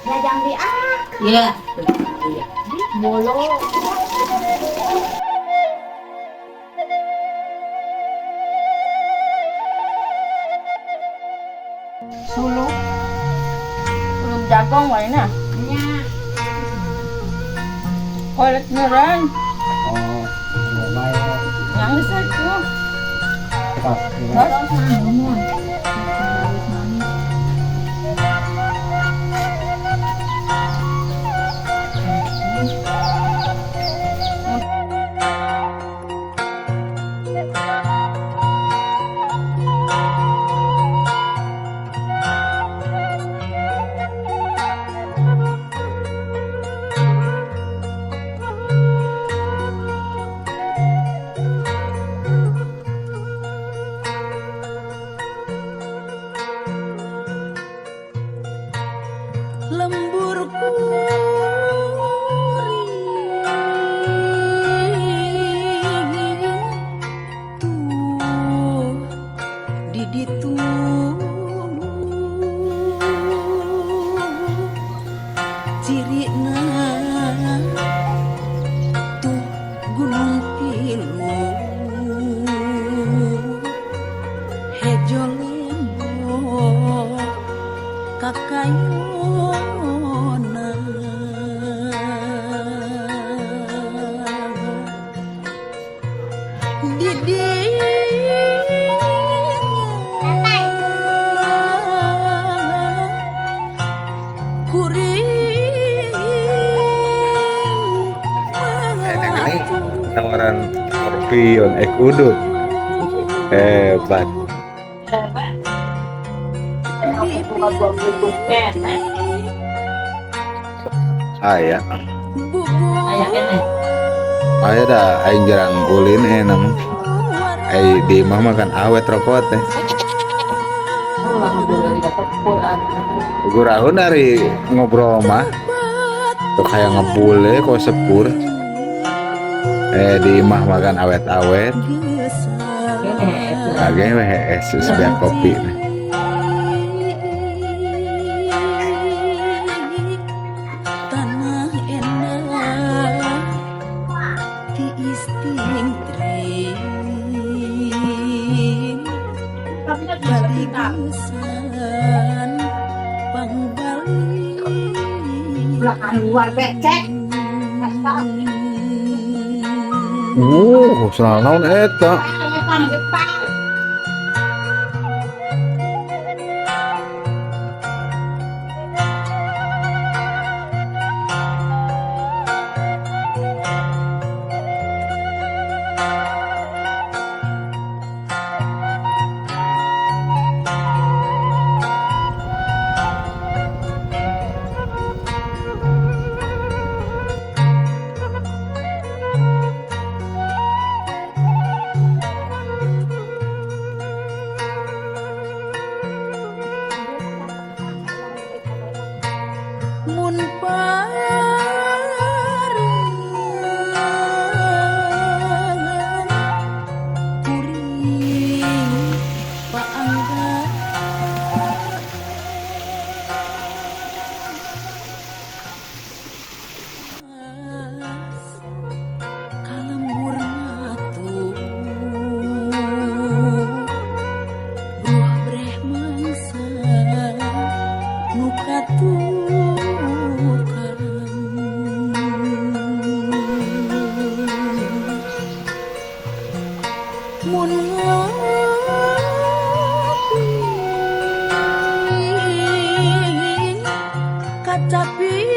Ya jangan diangkat. Iya. Bolo. Sulu. Belum jagung lainnya. Nya. Kolek ngeran. Oh, lumayan. Yang di situ. Tak, Terus Ngomong. lembur kuring tuh di ditu cirina tuh gunung pilu hejo lembok kakayona didi kuring ini tawaran skorpion udut. Hebat. Ayah. Ayah kene. Ayah dah aing jarang ulin enak. Di mah makan awet rokok teh. Gurahun dari ngobrol mah tuh kayak ngebule kok sepur. Di mah makan awet-awet. Agak weh sebiak kopi. Tanah enak di istintrin balisan pangbalik Belakang luar becek. Senang naon eta. Depan depan. mun parengan kuring paangga kalembur matu buah breh mangsa nuka mun ngoping kacapi